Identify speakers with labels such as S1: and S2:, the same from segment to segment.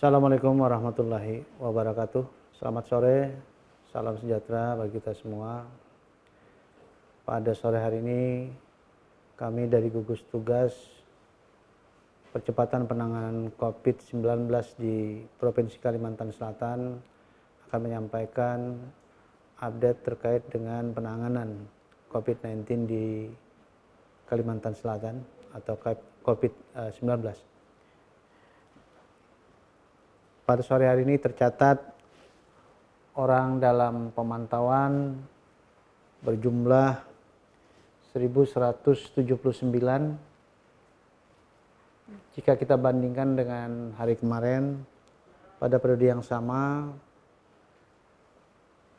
S1: Assalamualaikum warahmatullahi wabarakatuh. Selamat sore, salam sejahtera bagi kita semua. Pada sore hari ini kami dari gugus tugas percepatan penanganan COVID-19 di Provinsi Kalimantan Selatan akan menyampaikan update terkait dengan penanganan COVID-19 di Kalimantan Selatan atau COVID-19. Pada sore hari ini tercatat orang dalam pemantauan berjumlah 1.179. Jika kita bandingkan dengan hari kemarin, pada periode yang sama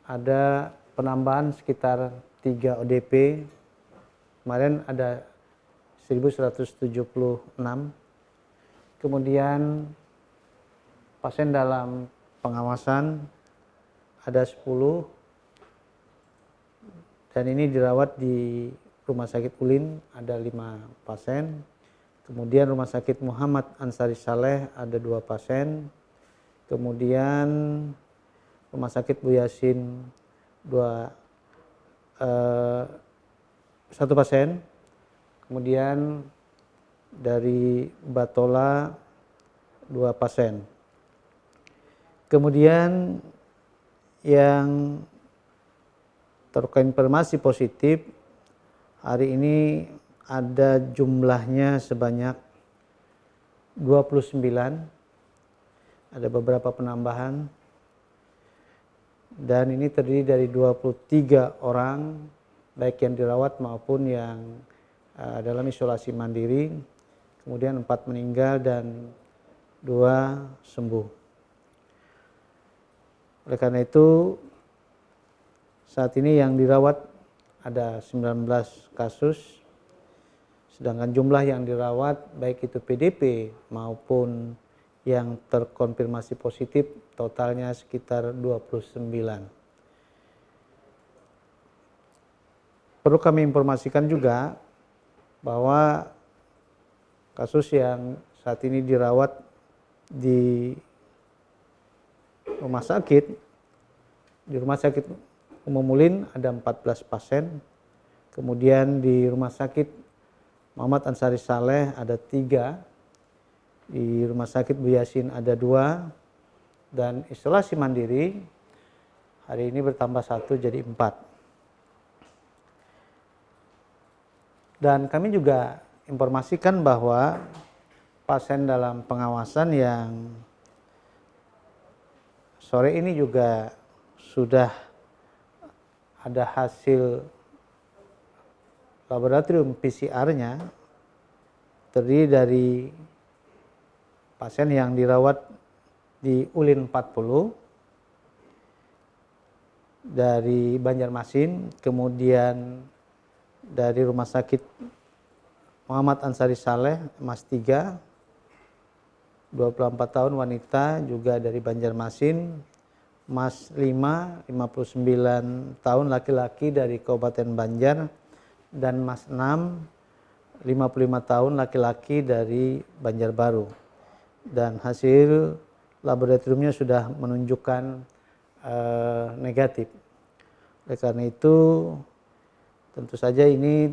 S1: ada penambahan sekitar 3 ODP. Kemarin ada 1.176. Kemudian pasien dalam pengawasan ada 10 dan ini dirawat di Rumah Sakit Ulin ada 5 pasien. Kemudian Rumah Sakit Muhammad Ansari Saleh ada 2 pasien. Kemudian Rumah Sakit Bu Yasin 1 pasien. Kemudian dari Batola 2 pasien. Kemudian yang terkonfirmasi positif hari ini ada jumlahnya sebanyak 29. Ada beberapa penambahan dan ini terdiri dari 23 orang baik yang dirawat maupun yang dalam isolasi mandiri. Kemudian 4 meninggal dan 2 sembuh. Oleh karena itu, saat ini yang dirawat ada 19 kasus, sedangkan jumlah yang dirawat baik itu PDP maupun yang terkonfirmasi positif totalnya sekitar 29. Perlu kami informasikan juga bahwa kasus yang saat ini dirawat di rumah sakit, di Rumah Sakit Umum Ulin ada 14 pasien, kemudian di Rumah Sakit Muhammad Ansari Saleh ada 3, di Rumah Sakit Bu Yasin ada 2, dan isolasi mandiri hari ini bertambah 1 jadi 4. Dan kami juga informasikan bahwa pasien dalam pengawasan yang sore ini juga sudah ada hasil laboratorium PCR-nya terdiri dari pasien yang dirawat di Ulin 40 dari Banjarmasin, kemudian dari Rumah Sakit Muhammad Ansari Saleh Mas 3, 24 tahun wanita juga dari Banjarmasin, Mas 5, 59 tahun laki-laki dari Kabupaten Banjar, dan Mas 6, 55 tahun laki-laki dari Banjarbaru. Dan hasil laboratoriumnya sudah menunjukkan negatif. Oleh karena itu tentu saja ini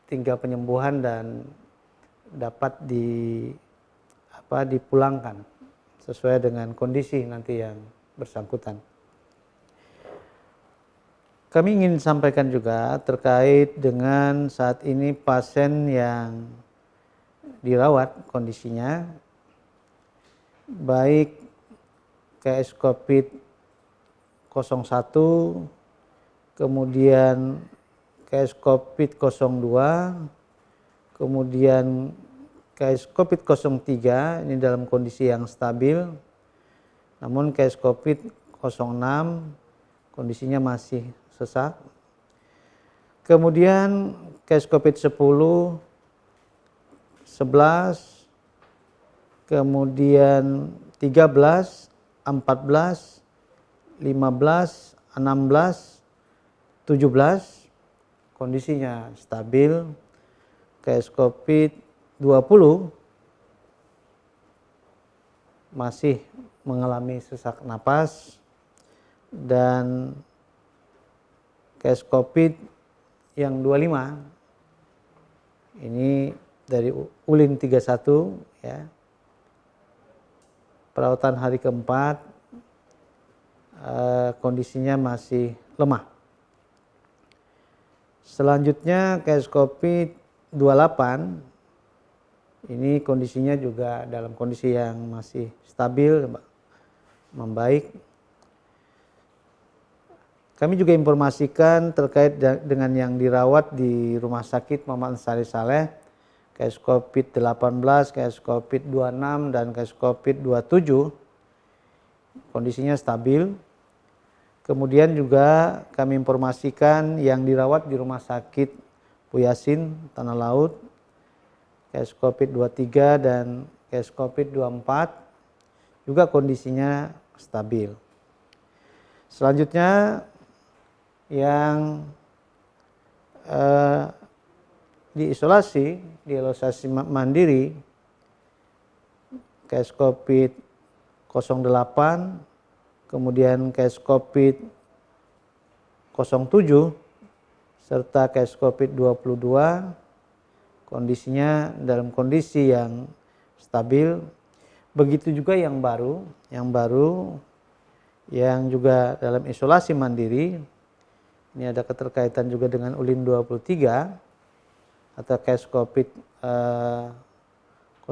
S1: tinggal penyembuhan dan dapat dipulangkan sesuai dengan kondisi nanti yang bersangkutan. Kami ingin sampaikan juga terkait dengan saat ini pasien yang dirawat kondisinya baik KS COVID-01, kemudian KS COVID-02, kemudian KS COVID-03 ini dalam kondisi yang stabil, namun KS COVID-06 kondisinya masih sesak. Kemudian KS COVID-10, 11, kemudian 13, 14, 15, 16, 17 kondisinya stabil. KS COVID-20 masih mengalami sesak napas, dan case COVID yang 25 ini dari Ulin 31 ya. Perawatan hari keempat, kondisinya masih lemah. Selanjutnya case COVID 28 ini kondisinya juga dalam kondisi yang masih stabil, membaik. Kami juga informasikan terkait dengan yang dirawat di Rumah Sakit Muhammad Ansari Saleh, case COVID 18, case COVID 26 dan case COVID 27 kondisinya stabil. Kemudian juga kami informasikan yang dirawat di Rumah Sakit Bu Yasin Tanah Laut, case COVID 23 dan case COVID 24 juga kondisinya stabil. Selanjutnya yang diisolasi mandiri, case COVID 08, kemudian case COVID 07, serta case COVID 22, kondisinya dalam kondisi yang stabil. Begitu juga yang baru yang juga dalam isolasi mandiri. Ini ada keterkaitan juga dengan Ulin 23 atau case COVID 09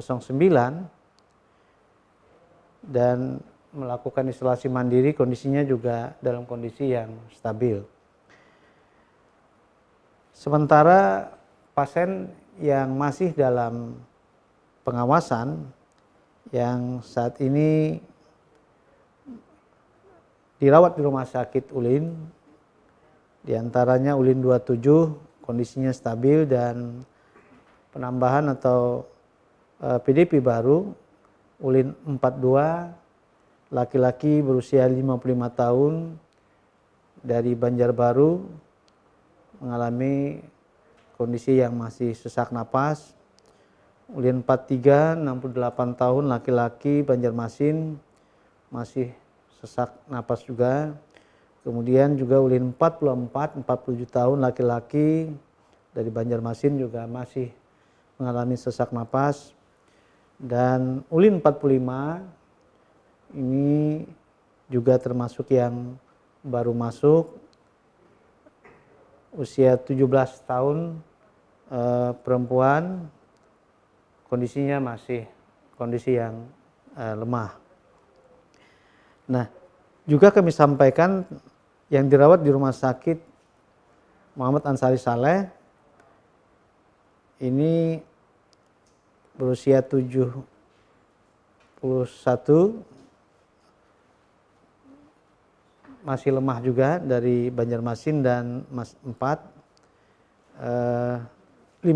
S1: dan melakukan isolasi mandiri, kondisinya juga dalam kondisi yang stabil. Sementara pasien yang masih dalam pengawasan yang saat ini dirawat di Rumah Sakit Ulin, diantaranya Ulin 27 kondisinya stabil, dan penambahan atau PDP baru Ulin 42 laki-laki berusia 55 tahun dari Banjarbaru mengalami kondisi yang masih sesak napas. Ulin 43 68 tahun laki-laki Banjarmasin masih sesak napas juga. Kemudian juga Ulin 44 47 tahun laki-laki dari Banjarmasin juga masih mengalami sesak napas. Dan Ulin 45 ini juga termasuk yang baru masuk, usia 17 tahun, perempuan, kondisinya masih kondisi yang lemah. Nah, juga kami sampaikan yang dirawat di Rumah Sakit Muhammad Ansari Saleh ini berusia 71, masih lemah juga dari Banjarmasin, dan 59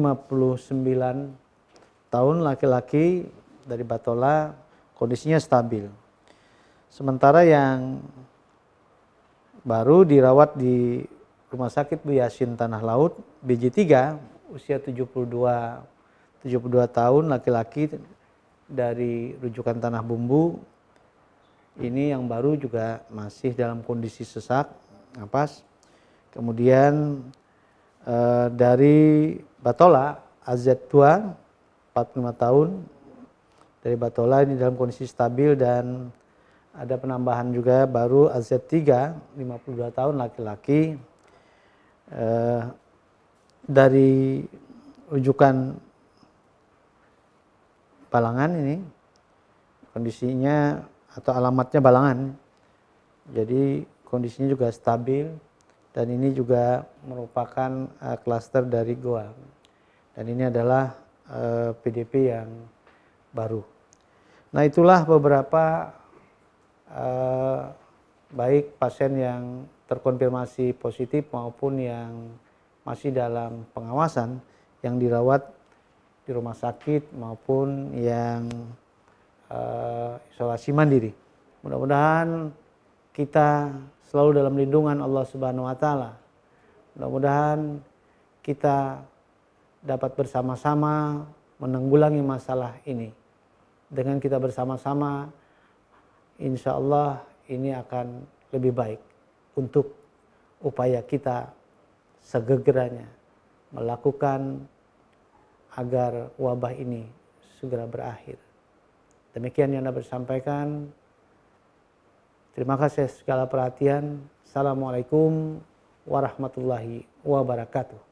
S1: tahun laki-laki dari Batola, kondisinya stabil. Sementara yang baru dirawat di Rumah Sakit Bu Yasin Tanah Laut BJ3, usia 72 tahun laki-laki dari rujukan Tanah Bumbu. Ini yang baru juga masih dalam kondisi sesak napas. Kemudian dari Batola AZ2 45 tahun dari Batola, ini dalam kondisi stabil, dan ada penambahan juga baru AZ3 52 tahun laki-laki dari rujukan Balangan. Ini kondisinya atau alamatnya Balangan, jadi kondisinya juga stabil, dan ini juga merupakan klaster dari Goa, dan ini adalah PDP yang baru. Nah, itulah beberapa baik pasien yang terkonfirmasi positif maupun yang masih dalam pengawasan yang dirawat di rumah sakit maupun yang isolasi mandiri. Mudah-mudahan kita selalu dalam lindungan Allah Subhanahu wa taala. Mudah-mudahan kita dapat bersama-sama menanggulangi masalah ini. Dengan kita bersama-sama insya Allah ini akan lebih baik untuk upaya kita segegeranya melakukan agar wabah ini segera berakhir. Demikian yang dapat disampaikan. Terima kasih segala perhatian. Assalamualaikum warahmatullahi wabarakatuh.